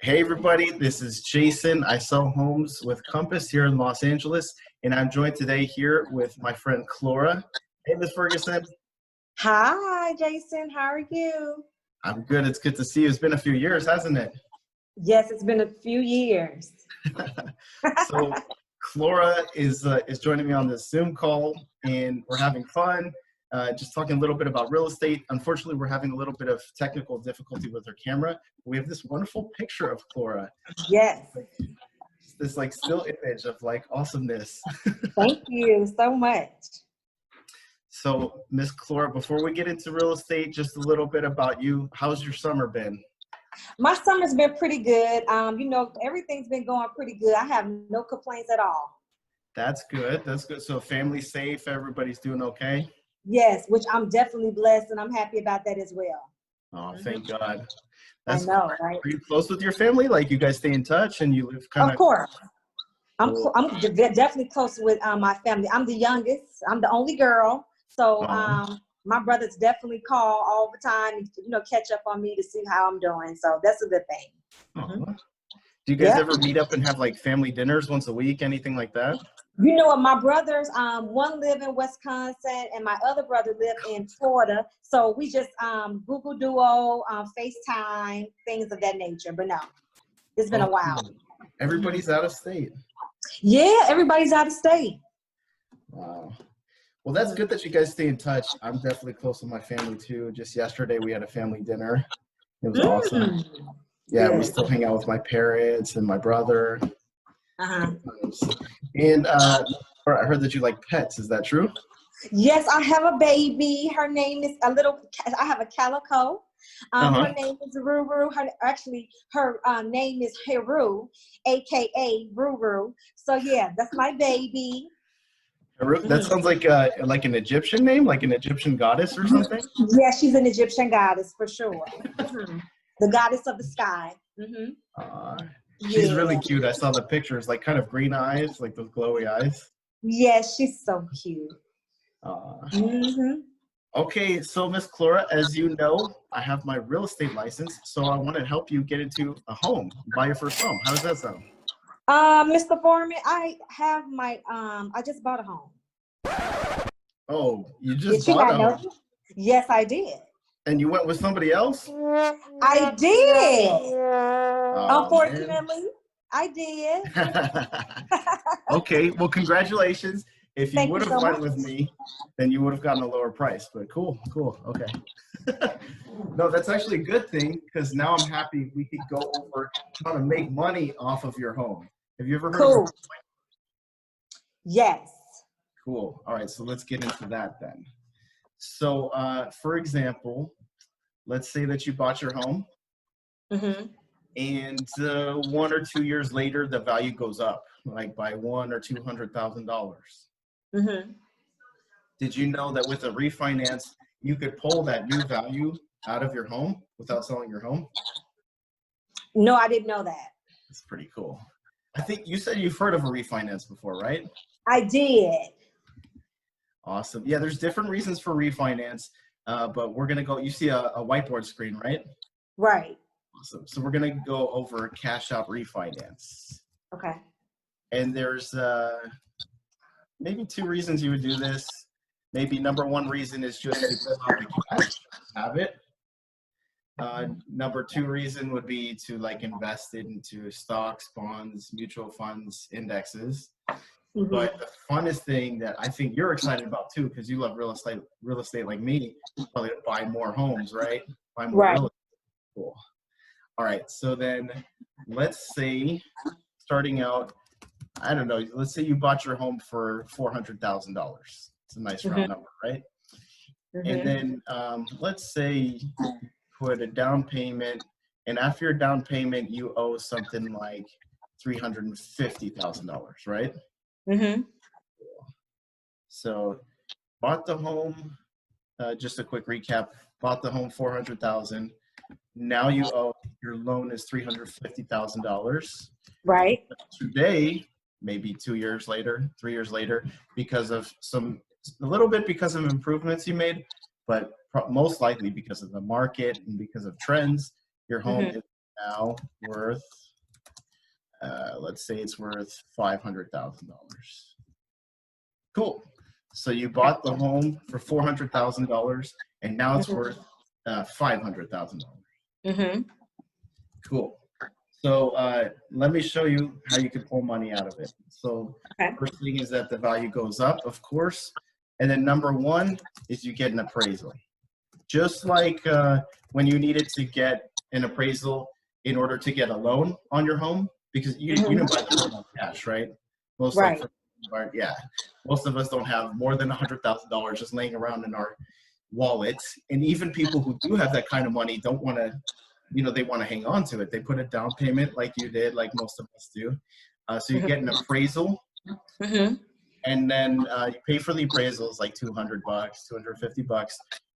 Hey everybody, this is Jason. I sell homes with Compass here in Los Angeles, and I'm joined today here with my friend Clora. Hey, Miss Ferguson. Hi, Jason. How are you? I'm good. It's good to see you. It's been a few years, hasn't it? Yes, it's been a few years. So Clora is joining me on this Zoom call, and we're having fun. Just talking a little bit about real estate. Unfortunately, we're having a little bit of technical difficulty with our camera. We have this wonderful picture of Clora. Yes. This like still image of like awesomeness. Thank you so much. So, Miss Clora, before we get into real estate, just a little bit about you. How's your summer been? My summer's been pretty good. Everything's been going pretty good. I have no complaints at all. That's good. That's good. So, family's safe. Everybody's doing okay. Yes, which I'm definitely blessed, and I'm happy about that as well. Oh, thank God. I know, right? Are you close with your family? Like, you guys stay in touch and you live kind of? Of course. Cool. I'm definitely close with my family. I'm the youngest. I'm the only girl. So my brothers definitely call all the time, catch up on me to see how I'm doing. So that's a good thing. Mm-hmm. Do you guys ever meet up and have like family dinners once a week, anything like that? You know what, my brothers, one live in Wisconsin and my other brother live in Florida. So we just Google Duo, FaceTime, things of that nature. But no, it's been a while. Everybody's out of state. Yeah, everybody's out of state. Wow. Well, that's good that you guys stay in touch. I'm definitely close with my family too. Just yesterday we had a family dinner. It was awesome. Yeah, we still hang out with my parents and my brother. And I heard that you like pets. Is that true? Yes, I have a baby. Her name is I have a calico. Her name is Ruru. Her name is Heru, aka Ruru. So yeah, that's my baby. That sounds like an Egyptian name, like an Egyptian goddess or something. Yeah, she's an Egyptian goddess for sure. The goddess of the sky. She's really cute. I saw the pictures, like kind of green eyes, like those glowy eyes. Yes, she's so cute. Okay, so Miss Clora, as you know, I have my real estate license, so I want to help you get into a home, buy your first home. How does that sound? Mr. Foreman, I have I just bought a home. Oh, you just bought a home? Yes, I did. And you went with somebody else? I did. Unfortunately, man. I did. Okay, well, congratulations. If you would have went with much. me, then you would have gotten a lower price. But cool. Okay. No, that's actually a good thing because now I'm happy we could go over how to make money off of your home. Have you ever heard of it? Yes. Cool. All right, so let's get into that then. So, for example, let's say that you bought your home, and 1 or 2 years later, the value goes up, like by $100,000 or $200,000. Did you know that with a refinance, you could pull that new value out of your home without selling your home? No, I didn't know that. That's pretty cool. I think you said you've heard of a refinance before, right? I did. Awesome. Yeah, there's different reasons for refinance, but we're going to go, you see a whiteboard screen, right? Right. Awesome. So we're going to go over cash out refinance. Okay. And there's maybe 2 reasons you would do this. Maybe number 1 reason is just to pull out the cash, have it. Number 2 reason would be to like invest it into stocks, bonds, mutual funds, indexes. But the funnest thing that I think you're excited about too, because you love real estate like me, probably to buy more homes, right? Buy more real estate. Cool. All right. So then let's say starting out, I don't know, let's say you bought your home for $400,000. It's a nice round number, right? And then let's say you put a down payment, and after your down payment, you owe something like $350,000, right? So bought the home, just a quick recap, bought the home $400,000. Now you owe, your loan is $350,000. Right. Today, maybe 2 years later, 3 years later, because of a little bit because of improvements you made, but most likely because of the market and because of trends, Your home is now worth, let's say it's worth $500,000. Cool. So you bought the home for $400,000, and now it's worth $500,000. Cool. So let me show you how you can pull money out of it. So first thing is that the value goes up, of course. And then number one is you get an appraisal. Just like when you needed to get an appraisal in order to get a loan on your home, because you didn't buy the home on cash, right? Most of us don't have more than $100,000 just laying around in our wallets. And even people who do have that kind of money don't want to, they want to hang on to it. They put a down payment like you did, like most of us do. So you get an appraisal, and then you pay for the appraisals like $200, $250.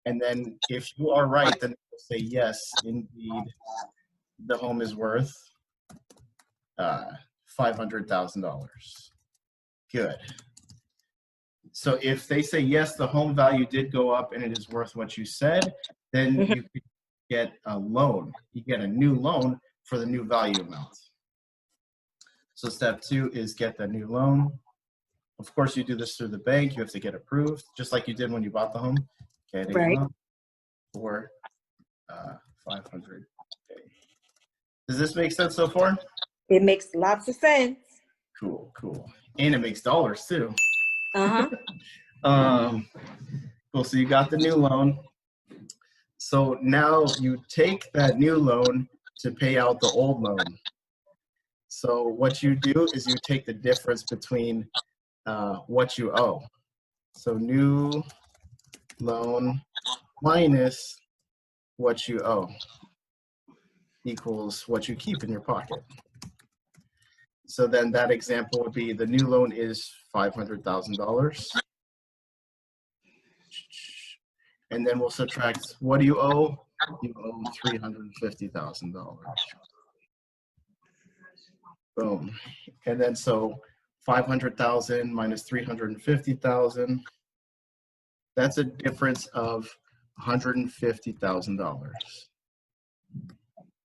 And then if you are right, then they'll say, yes, indeed, the home is worth $500,000. Good. So if they say, yes, the home value did go up and it is worth what you said, then you could get a loan. You get a new loan for the new value amount. So step two is get the new loan. Of course, you do this through the bank. You have to get approved, just like you did when you bought the home. Getting loan for $500K. Does this make sense so far? It makes lots of sense. Cool, cool. And it makes dollars too. Cool, so you got the new loan. So now you take that new loan to pay out the old loan. So what you do is you take the difference between what you owe. So new loan minus what you owe equals what you keep in your pocket. So then that example would be the new loan is $500,000. And then we'll subtract, what do you owe? You owe $350,000. Boom. And then so 500,000 minus 350,000, that's a difference of $150,000.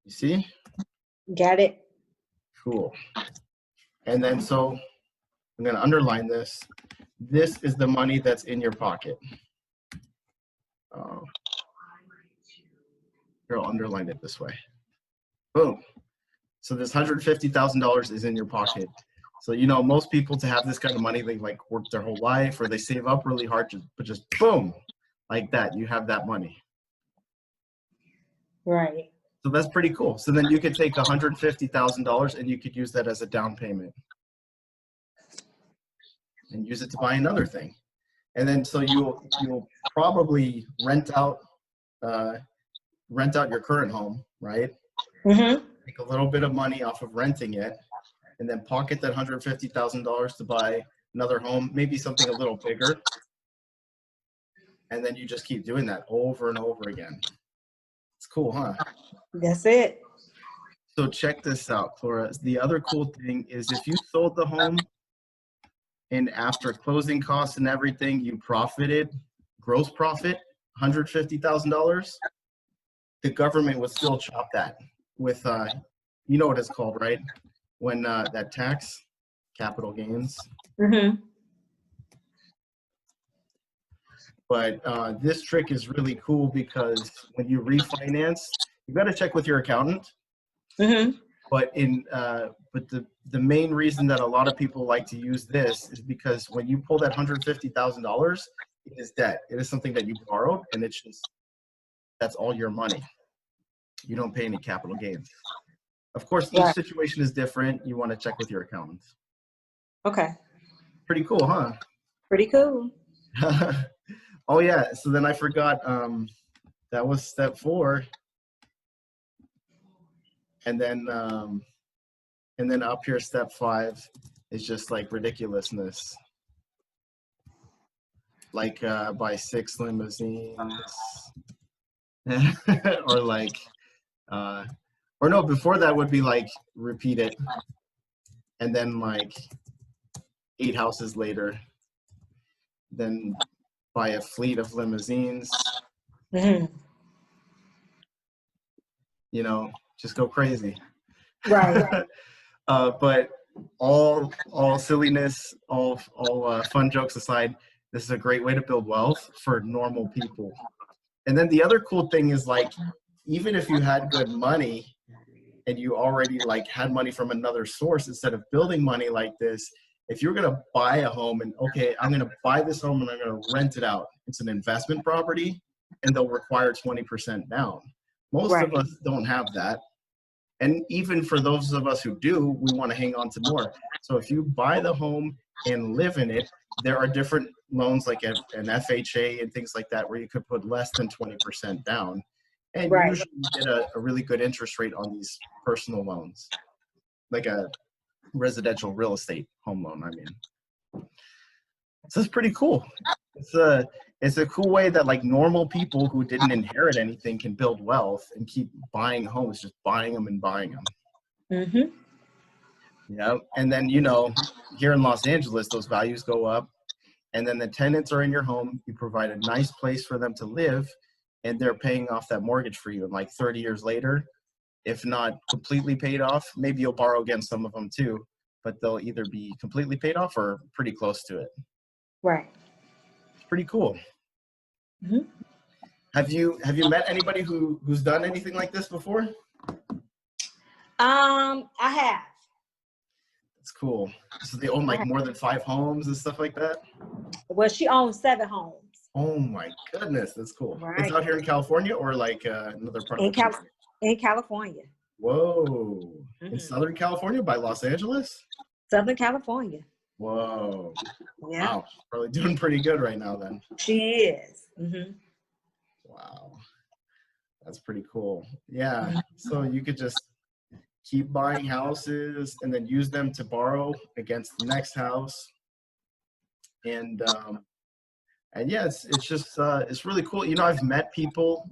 You see? Got it. Cool. And then so I'm going to underline this. This is the money that's in your pocket. Here, I'll underline it this way. Boom. So this $150,000 is in your pocket. So, most people, to have this kind of money, they like work their whole life or they save up really hard, but just boom, like that, you have that money. Right. So that's pretty cool. So then you could take $150,000 and you could use that as a down payment and use it to buy another thing. And then so you'll probably rent out your current home, right? Make a little bit of money off of renting it, and then pocket that $150,000 to buy another home, maybe something a little bigger. And then you just keep doing that over and over again. It's cool, huh? That's it. So check this out, Clara. The other cool thing is if you sold the home and after closing costs and everything, you profited, gross profit, $150,000, the government would still chop that with, you know what it's called, right? When that tax, capital gains. But this trick is really cool because when you refinance, you got to check with your accountant. But the main reason that a lot of people like to use this is because when you pull that $150,000, it is debt. It is something that you borrowed, and it's just, that's all your money. You don't pay any capital gains. Of course, each situation is different. You want to check with your accountant. Okay. Pretty cool, huh? Pretty cool. Oh yeah. So then I forgot. That was step 4. And then up here, step 5 is just like ridiculousness. Like buy 6 limousines, or like, or no, before that would be like repeat it, and then like 8 houses later, then buy a fleet of limousines. You know, just go crazy. Right. But all silliness, all fun jokes aside, this is a great way to build wealth for normal people. And then the other cool thing is, like, even if you had good money and you already like had money from another source, instead of building money like this, if you're going to buy a home and, okay, I'm going to buy this home and I'm going to rent it out, it's an investment property and they'll require 20% down. Most of us don't have that. And even for those of us who do, we want to hang on to more. So if you buy the home and live in it, there are different loans like an FHA and things like that where you could put less than 20% down. And usually you get a really good interest rate on these personal loans, like a residential real estate home loan, I mean. So it's pretty cool. It's a cool way that like normal people who didn't inherit anything can build wealth and keep buying homes, just buying them and buying them. Mm-hmm. Yeah. And then, you know, here in Los Angeles, those values go up, and then the tenants are in your home. You provide a nice place for them to live, and they're paying off that mortgage for you. And like 30 years later, if not completely paid off, maybe you'll borrow against some of them too, but they'll either be completely paid off or pretty close to it. Right. It's pretty cool. Mm-hmm. Have you met anybody who's done anything like this before? I have. It's cool. So they own like more than 5 homes and stuff like that? Well, she owns 7 homes. Oh my goodness, that's cool. Right. It's out here in California or like another part of the country? In California. Whoa. Mm-hmm. In Southern California by Los Angeles? Southern California. Whoa. Yeah. Wow. Probably doing pretty good right now then. She is. Mm-hmm. Wow. That's pretty cool. Yeah. Mm-hmm. So you could just keep buying houses and then use them to borrow against the next house. And yeah, it's just, it's really cool. You know, I've met people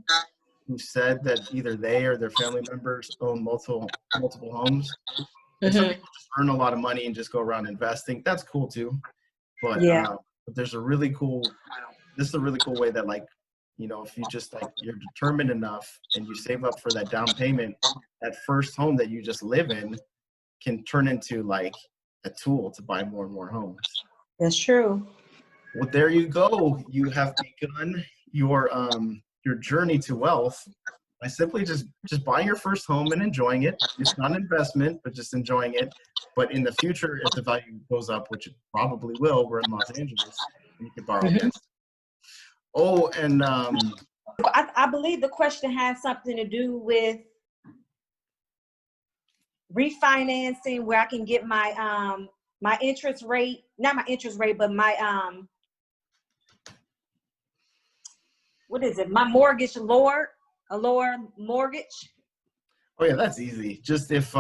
who said that either they or their family members own multiple homes. And some people just earn a lot of money and just go around investing. That's cool too. But but this is a really cool way that, like, you know, if you just like, you're determined enough and you save up for that down payment, that first home that you just live in can turn into like a tool to buy more and more homes. That's true. Well, there you go. You have begun your journey to wealth by simply just buying your first home and enjoying it. It's not an investment, but just enjoying it. But in the future, if the value goes up, which it probably will, we're in Los Angeles, you can borrow against it. Oh, and I believe the question has something to do with refinancing, where I can get my my interest rate, not my interest rate, but my what is it? My mortgage lower, a lower mortgage. Oh yeah, that's easy. Just if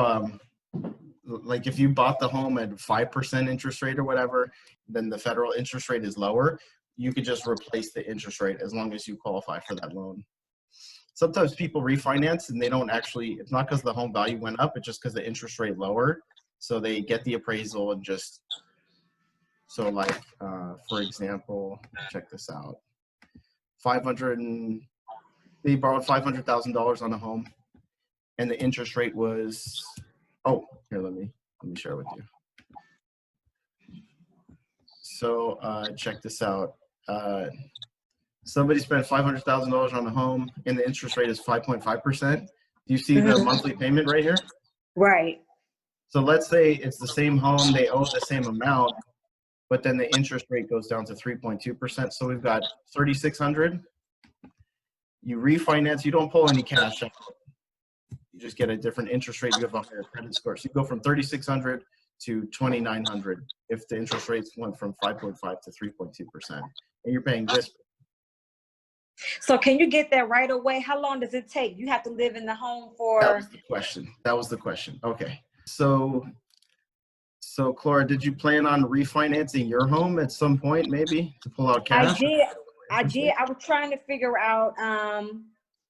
like if you bought the home at 5% interest rate or whatever, then the federal interest rate is lower. You could just replace the interest rate as long as you qualify for that loan. Sometimes people refinance and they don't actually, it's not because the home value went up, it's just because the interest rate lowered. So they get the appraisal and just, so like, for example, check this out. They borrowed $500,000 on a home and the interest rate was, oh, here, let me share with you. So check this out. Somebody spent $500,000 on a home and the interest rate is 5.5%. Do you see the monthly payment right here? Right. So let's say it's the same home, they owe the same amount, but then the interest rate goes down to 3.2%. So we've got $3,600. You refinance, you don't pull any cash out. You just get a different interest rate. You have a higher credit score. So you go from $3,600 to $2,900 if the interest rates went from 5.5 to 3.2%, and you're paying this. So can you get that right away? How long does it take? You have to live in the home for. That was the question. Okay. So Clara, did you plan on refinancing your home at some point, maybe to pull out cash? I did. I was trying to figure out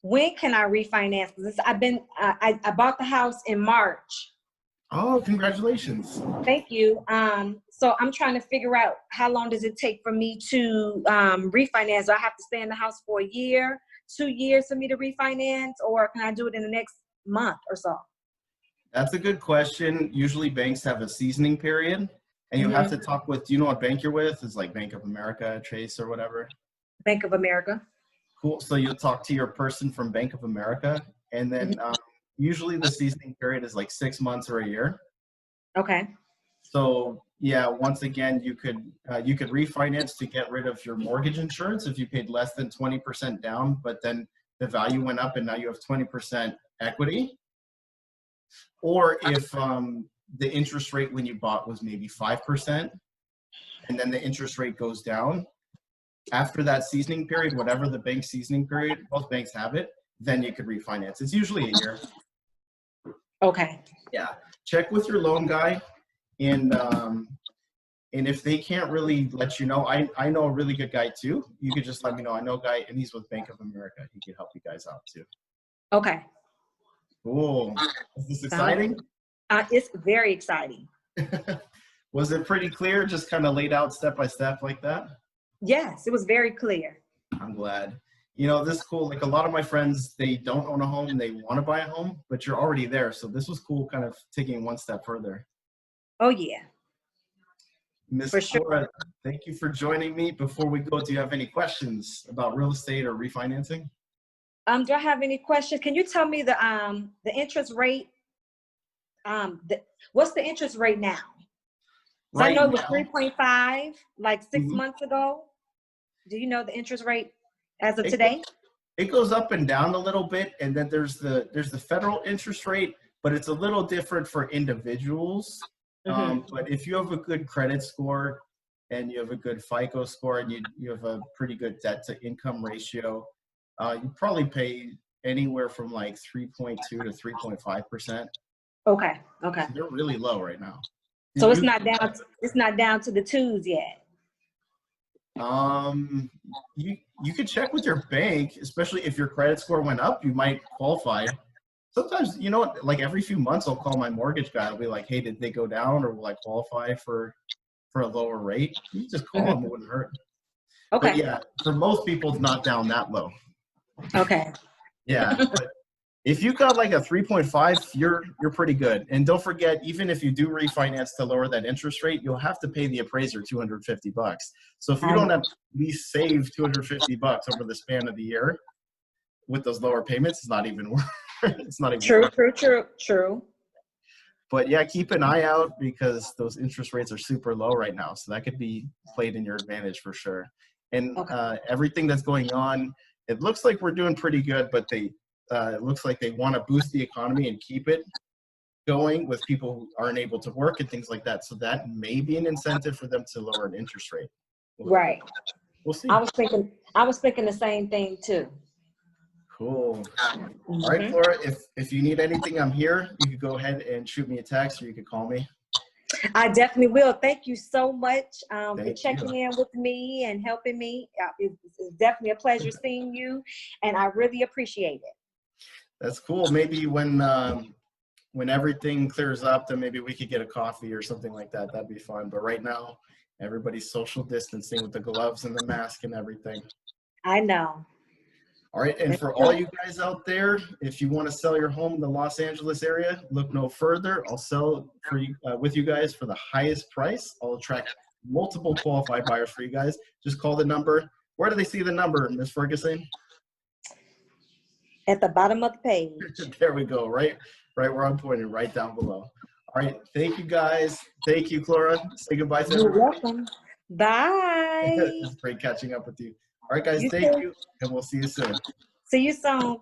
when can I refinance? Because I bought the house in March. Oh, congratulations. Thank you. So I'm trying to figure out how long does it take for me to refinance? Do I have to stay in the house for a year, 2 years for me to refinance, or can I do it in the next month or so? That's a good question. Usually banks have a seasoning period, and you have to talk with, do you know what bank you're with? It's like Bank of America, Chase, or whatever. Bank of America. Cool. So you'll talk to your person from Bank of America, and then usually the seasoning period is like 6 months or a year. Okay. So yeah, once again, you could refinance to get rid of your mortgage insurance if you paid less than 20% down, but then the value went up and now you have 20% equity. Or if the interest rate when you bought was maybe 5%, and then the interest rate goes down after that seasoning period, whatever the bank seasoning period, most banks have it, then you could refinance. It's usually a year. Okay. Yeah. Check with your loan guy. And if they can't really let you know, I know a really good guy too. You could just let me know. I know a guy, and he's with Bank of America. He could help you guys out too. Okay. Cool. Is this exciting? It's very exciting. Was it pretty clear? Just kind of laid out step by step like that? Yes, it was very clear. I'm glad. You know, this is cool. Like a lot of my friends, they don't own a home. They want to buy a home, but you're already there. So this was cool, kind of taking one step further. Oh, yeah. Miss Cora, thank you for joining me. Before we go, do you have any questions about real estate or refinancing? Do I have any questions? Can you tell me the interest rate? What's the interest rate now? So I know it was 3.5 like 6 months ago. Do you know the interest rate as of today? It goes up and down a little bit, and then there's the federal interest rate, but it's a little different for individuals. But if you have a good credit score and you have a good FICO score and you have a pretty good debt to income ratio, you probably pay anywhere from like 3.2 to 3.5%. Okay. Okay. So they're really low right now. So it's not down. It's not down to the twos yet. You could check with your bank, especially if your credit score went up, you might qualify. Sometimes, you know what, like every few months I'll call my mortgage guy. I'll be like, hey, did they go down, or will I qualify for a lower rate? You just call them, it wouldn't hurt. Okay. But yeah, for most people, it's not down that low. Okay. Yeah. But if you got like a 3.5, you're pretty good. And don't forget, even if you do refinance to lower that interest rate, you'll have to pay the appraiser $250. So if you don't at least save $250 over the span of the year with those lower payments, it's not even worth. It's not even True. But yeah, keep an eye out because those interest rates are super low right now. So that could be played in your advantage for sure. And everything that's going on, it looks like we're doing pretty good, but it looks like they want to boost the economy and keep it going with people who aren't able to work and things like that. So that may be an incentive for them to lower an interest rate. Right. We'll see. I was thinking the same thing too. Cool. All right, Flora, if you need anything, I'm here. You could go ahead and shoot me a text, or you could call me. I definitely will. Thank you so much for checking in with me and helping me. It's definitely a pleasure seeing you, and I really appreciate it. That's cool. Maybe when everything clears up, then maybe we could get a coffee or something like that. That'd be fun. But right now, everybody's social distancing with the gloves and the mask and everything. I know. All right, and for all you guys out there, if you want to sell your home in the Los Angeles area, look no further. I'll sell for you with you guys for the highest price. I'll attract multiple qualified buyers for you guys. Just call the number. Where do they see the number, Ms. Ferguson? At the bottom of the page. There we go, right where I'm pointing, right down below. All right, thank you guys. Thank you, Clara. Say goodbye to everybody. You're welcome. Bye. It's great catching up with you. All right, guys, thank you, and we'll see you soon. See you soon.